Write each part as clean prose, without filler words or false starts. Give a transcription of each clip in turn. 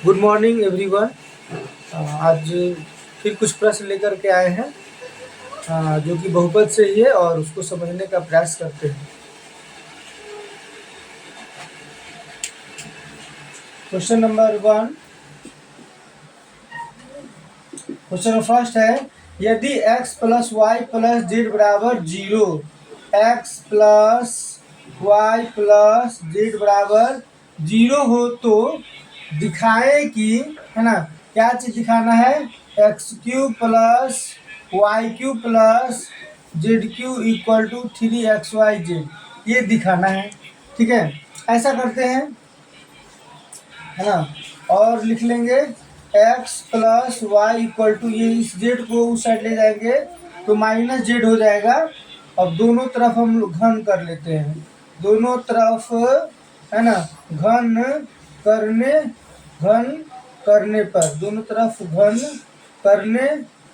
Good morning everyone. आज फिर कुछ प्रश्न लेकर के आए हैं जो कि बहुपद से ही है और उसको समझने का प्रयास करते हैं। क्वेश्चन नंबर 1, क्वेश्चन फर्स्ट है, यदि x plus y plus z बराबर 0, x plus y plus z बराबर 0 हो तो दिखाए कि, है ना, क्या चीज दिखाना है, x cube plus Y cube plus Z cube equal to 3xyz, ये दिखाना है। ठीक है, ऐसा करते हैं, है ना, और लिख लेंगे x plus Y equal to, ये इस जेड को उस साइड ले जाएंगे तो माइनस जेड हो जाएगा। अब दोनों तरफ हम लोग घन कर लेते हैं, दोनों तरफ, है ना, घन करने पर, दोनों तरफ घन करने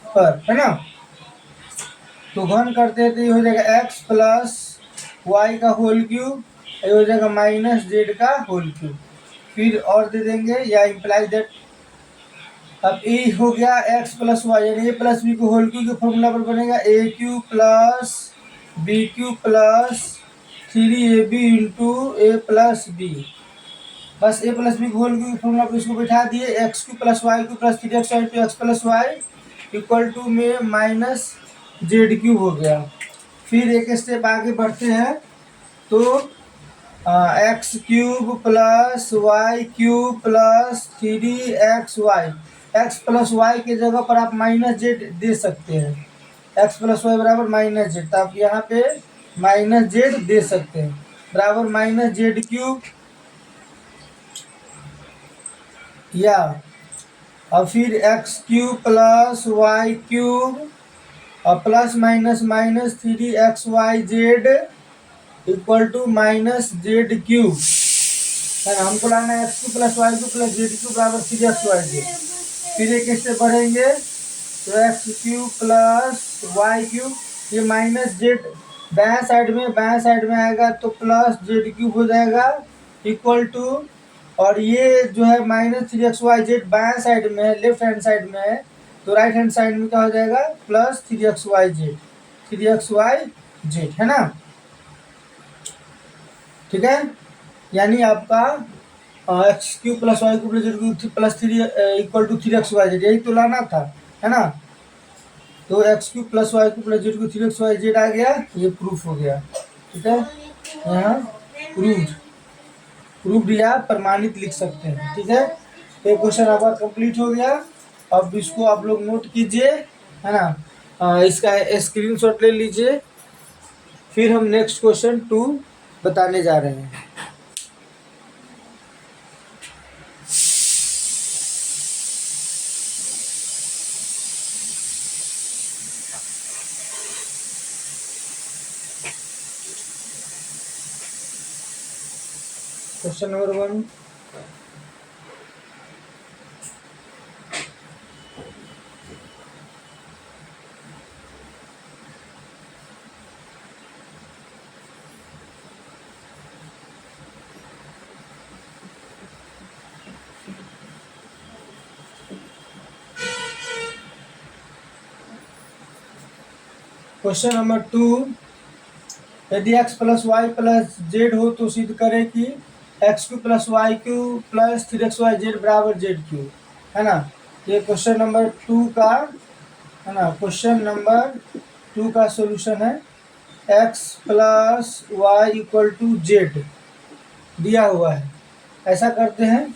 पर, है ना, तो घन करते हैं तो ये हो जाएगा x प्लस वाई का होल क्यूब, ये हो जाएगा माइनस जेड का होल क्यूब। फिर और दे देंगे, या इम्प्लाई दैट, अब ए हो गया x प्लस वाई, यानी ए प्लस बी को होल क्यूब के फॉर्मूला पर बनेगा A cube plus B cube plus 3ab into A plus B. बस ए प्लस बी को होल क्यूब के फॉर्मूला पर इसको बैठा दिए, X cube plus Y cube plus 3x into X plus Y equal to में माइनस जेड क्यूब हो गया। फिर एक स्टेप आगे बढ़ते हैं तो x cube plus Y cube plus 3xy, x plus Y के जगह पर आप माइनस जेड दे सकते हैं, एक्स प्लस वाई बराबर माइनस जेड, तो आप यहाँ पे माइनस जेड दे सकते हैं, बराबर माइनस जेड क्यूब, या और फिर X cube plus Y cube और plus minus minus 3xyz equal to minus Z cube, है ना, हमको लाना है x cube plus Y cube plus Z cube बराबर 3xyz। फिर एक स्टेप बढ़ेंगे तो x cube plus Y cube, ये माइनस जेड बाएं साइड में आएगा तो प्लस जेड क्यूब हो जाएगा इक्वल टू, और ये जो है माइनस 3xyz बाएं साइड में है, लेफ्ट हैंड साइड में है, तो राइट हैंड साइड में क्या हो जाएगा, प्लस 3xyz, है ना। ठीक है, यानी आपका x cube plus Y cube plus Z cube plus 3 equal to 3xyz, यही तो लाना था, है ना। तो x cube plus Y cube plus Z cube 3xyz आ गया, ये प्रूफ हो गया। ठीक है, यहाँ प्रूफ या प्रमाणित लिख सकते हैं। ठीक है, तो क्वेश्चन आपका कंप्लीट हो गया। अब इसको आप लोग नोट कीजिए, है ना, इसका स्क्रीनशॉट ले लीजिए। फिर हम नेक्स्ट क्वेश्चन 2 बताने जा रहे हैं। क्वेश्चन नंबर 1, क्वेश्चन नंबर 2, यदि x plus y plus z हो तो सिद्ध करें कि x cube plus Y cube plus 3xyz बराबर जेड क्यू, है ना। ये क्वेश्चन नंबर 2 का, है ना, क्वेश्चन नंबर 2 का सोल्यूशन है। x plus Y equal to z दिया हुआ है। ऐसा करते हैं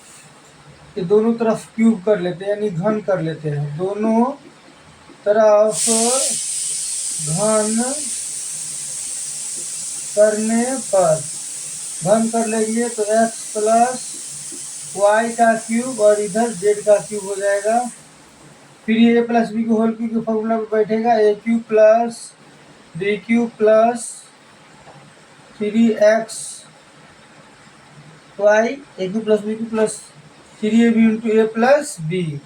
कि दोनों तरफ क्यूब कर लेते हैं, यानी घन कर लेते हैं, दोनों तरफ घन करने पर, घन कर लेंगे तो x प्लस वाई का क्यूब और इधर जेड का क्यूब हो जाएगा। फिर ये ए प्लस बी को होल क्यूब के फॉर्मूला पर बैठेगा, A cube plus B cube plus 3x Y, A cube plus B cube plus 3ab into A plus B.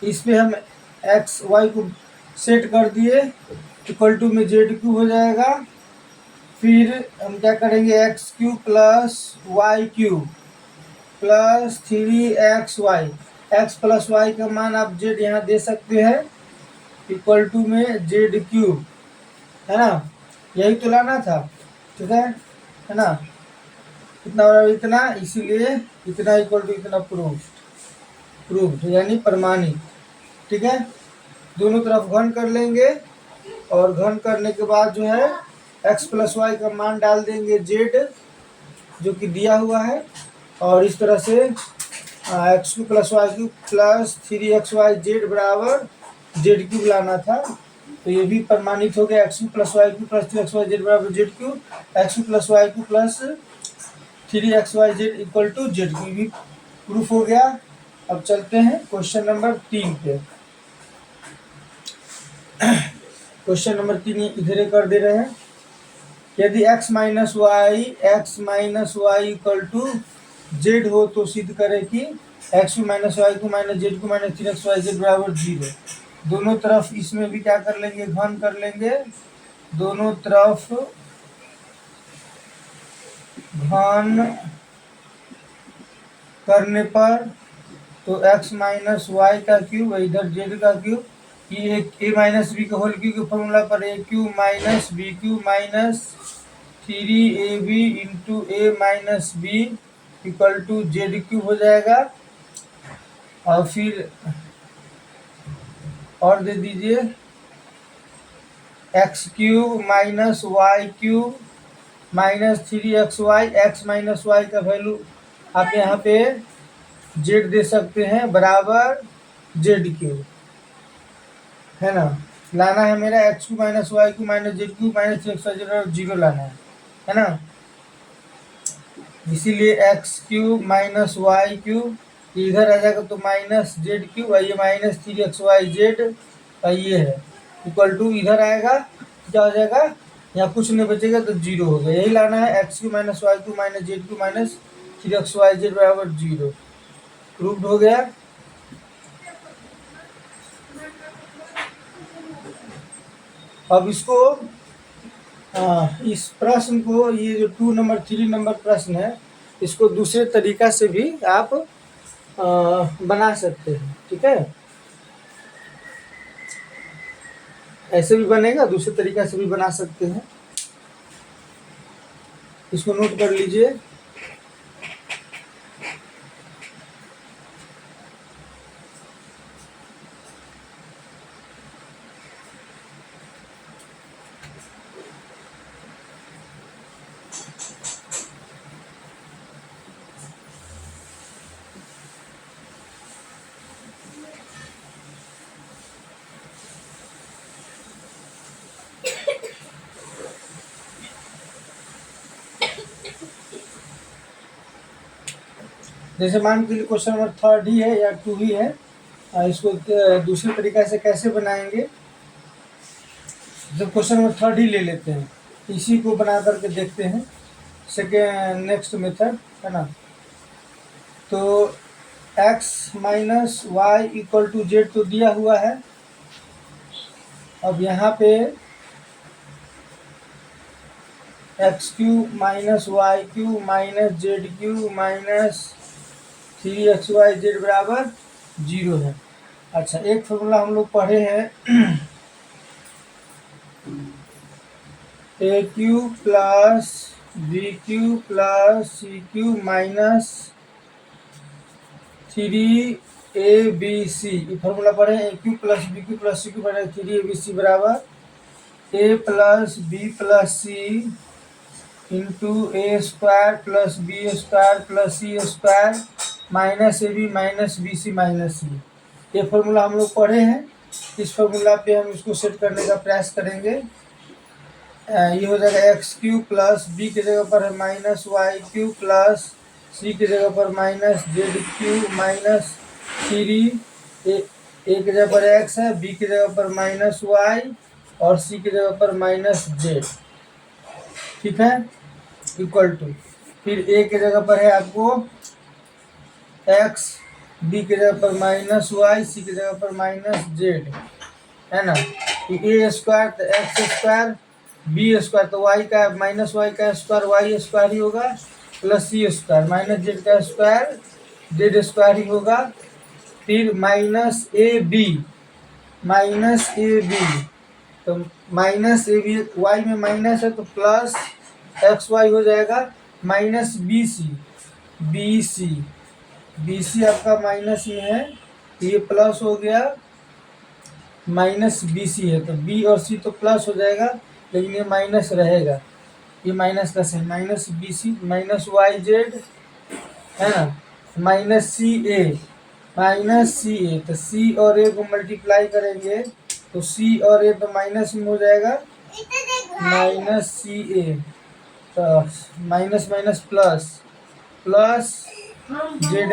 इस पे हम एक्स वाई को सेट कर दिए, इक्वल टू में जेड क्यूब हो जाएगा। फिर हम क्या करेंगे, X cube plus Y cube plus 3xy, x plus Y का मान आप जेड यहाँ दे सकते हैं इक्वल टू में जेड क्यूब, है ना, यही तो लाना था, ठीक है ना, कितना बराबर इतना, इसीलिए इतना इक्वल टू इतना प्रूफ यानी प्रमाणित, ठीक है। दोनों तरफ घन कर लेंगे और घन करने के बाद जो है x प्लस वाई का मान डाल देंगे जेड जो कि दिया हुआ है, और इस तरह से X cube plus Y cube plus 3xy Z बराबर जेड क्यूब लाना था, तो ये भी प्रमाणित हो गया। X cube plus Y cube plus 3xy Z बराबर Z cube, X cube plus Y cube plus 3xy Z equal to Z cube भी प्रूफ हो गया। अब चलते हैं क्वेश्चन नंबर 3 पे। क्वेश्चन नंबर 3 इधर कर दे रहे हैं, यदि x minus y equal to z हो तो सिद्ध करें कि एक्स क्यू माइनस वाई को माइनस जेड को माइनस 3xy जेड बराबर 0। दोनों तरफ इसमें भी क्या कर लेंगे, घन कर लेंगे, दोनों तरफ घन करने पर तो x माइनस वाई का क्यूब इधर जेड का क्यूब, ये a माइनस बी का होल क्यूब के फॉर्मूला पर a cube minus b cube minus 3ab into a minus b equal to z cube हो जाएगा। और फिर और दे दीजिए x cube minus Y cube minus 3xy, x minus y का वैल्यू आप यहाँ पे जेड दे सकते हैं बराबर जेड क्यूब, है ना। लाना है मेरा x cube minus y cube minus z cube minus 3xy Z बराबर 0 लाना है ना। इसीलिए x cube minus Y cube इधर आ जाएगा तो माइनस जेड क्यूब, ये माइनस 3xy जेड ये है इक्वल टू इधर आएगा, क्या हो जाएगा, यहाँ कुछ नहीं बचेगा तो 0 हो गया। यही लाना है x cube minus y cube minus z cube minus 3xy Z बराबर 0, प्रूव्ड हो गया। अब इसको इस प्रश्न को, ये जो 3 नंबर प्रश्न है, इसको दूसरे तरीका से भी आप बना सकते हैं, ठीक है। ऐसे भी बनेगा, दूसरे तरीका से भी बना सकते हैं, इसको नोट कर लीजिए। जैसे मान के लिए क्वेश्चन नंबर 3 ही है या 2 ही है, इसको दूसरे तरीका से कैसे बनाएंगे। जब क्वेश्चन नंबर 3 ही ले लेते हैं, इसी को बना करके देखते हैं सेकेंड नेक्स्ट मेथड, है ना। तो x minus y equal to z तो दिया हुआ है। अब यहाँ पे x cube minus Y cube minus Z cube minus 3xy Z बराबर 0 है। अच्छा, एक फॉर्मूला हम लोग पढ़े हैं A cube plus B cube plus C cube minus 3abc, ये फॉर्मूला पढ़े हैं। A cube plus B cube plus C cube minus 3abc बराबर A plus B plus C into A square plus B square plus C square minus A B minus B C minus C, ये formula हम लोग पढ़े हैं। इस formula पे हम इसको सेट करने का प्रयास करेंगे। ये हो जाएगा एक्स क्यूब प्लस बी की जगह पर है माइनस वाई क्यूब प्लस सी की जगह पर माइनस जेड क्यूब माइनस 3, ए की जगह पर एक्स है, बी की जगह पर माइनस वाई और सी की जगह पर माइनस जेड, ठीक है, इक्वल टू फिर ए की जगह पर है आपको एक्स, बी की जगह पर माइनस वाई, सी की जगह पर माइनस जेड, है ना। ए स्क्वायर तो एक्स स्क्वायर, बी स्क्वायर तो वाई का माइनस वाई का स्क्वायर वाई स्क्वायर ही होगा, plus C square minus Z का स्क्वायर जेड स्क्वायर ही होगा। फिर माइनस ए बी तो माइनस ए बी वाई में माइनस है तो प्लस एक्स वाई हो जाएगा। माइनस बी सी आपका माइनस में है, ये प्लस हो गया। माइनस बी सी है तो बी और सी तो प्लस हो जाएगा, लेकिन ये माइनस रहेगा, ये माइनस का sign. Minus B C minus y z है ना, माइनस सी ए तो सी और ए को मल्टीप्लाई करेंगे तो सी और ए तो माइनस में हो जाएगा, माइनस सी ए तो minus minus plus z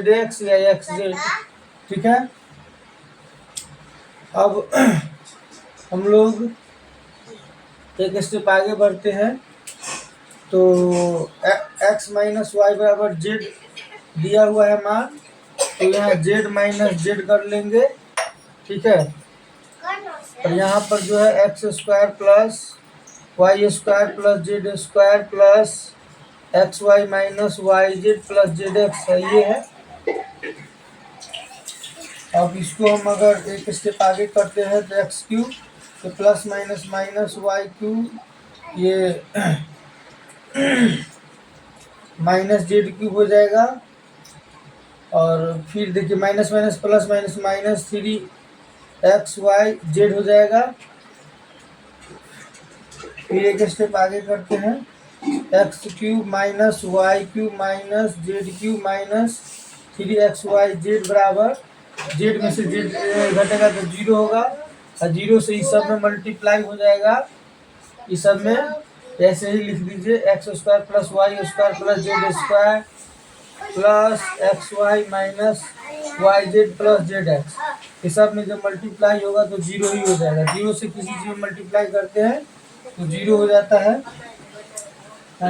x या एक्स जेड। ठीक है, अब हम लोग एक स्टेप आगे बढ़ते हैं। तो एक्स माइनस वाई बराबर जेड दिया हुआ है मान, तो यहाँ जेड माइनस जेड कर लेंगे। ठीक है, और यहाँ पर जो है x square plus y square plus z square plus x y minus y z plus z x है, ये है। अब इसको हम अगर एक स्टेप आगे करते हैं तो एक्स क्यूब तो plus minus minus Y cube, ये माइनस जेड क्यूब हो जाएगा। और फिर देखिए minus minus plus minus minus 3 x Y Z हो जाएगा। फिर एक स्टेप आगे करते हैं, X cube minus Y cube minus Z cube minus 3 x Y Z बराबर जेड में से जेड घटेगा तो 0 होगा, और 0 से इस सब में मल्टीप्लाई हो जाएगा। इस सब में ऐसे ही लिख दीजिए x square plus y square plus z square plus x y minus y z plus z x. इस सब में जब मल्टीप्लाई होगा तो 0 ही हो जाएगा। 0 से किसी चीज़ में मल्टीप्लाई करते हैं तो 0 हो जाता है,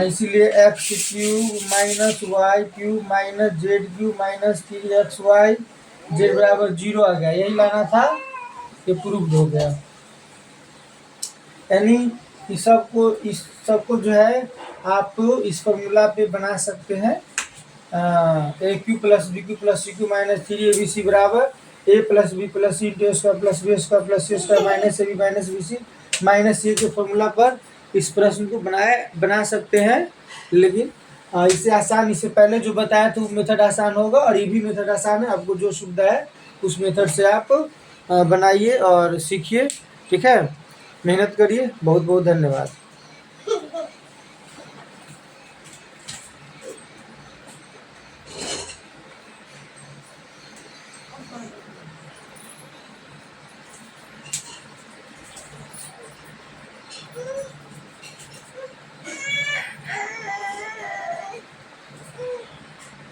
इसीलिए x cube minus Y cube minus Z cube minus 3 x Y Z बराबर 0 आ गया। यही लाना था, ये प्रूव्ड हो गया। यानी इस सबको जो है आप इस फॉर्मूला पे बना सकते हैं, A cube plus B cube plus C cube minus 3abc बराबर A plus B plus C into square plus B square plus C square minus A B minus B C minus C के formula पर इस प्रश्न को बना सकते हैं। लेकिन इससे आसान, इससे पहले जो बताया था वो मेथड आसान होगा, और ये भी मेथड आसान है। आपको जो सुविधा है उस मेथड से आप बनाइए और सीखिए। ठीक है, मेहनत करिए। बहुत बहुत धन्यवाद।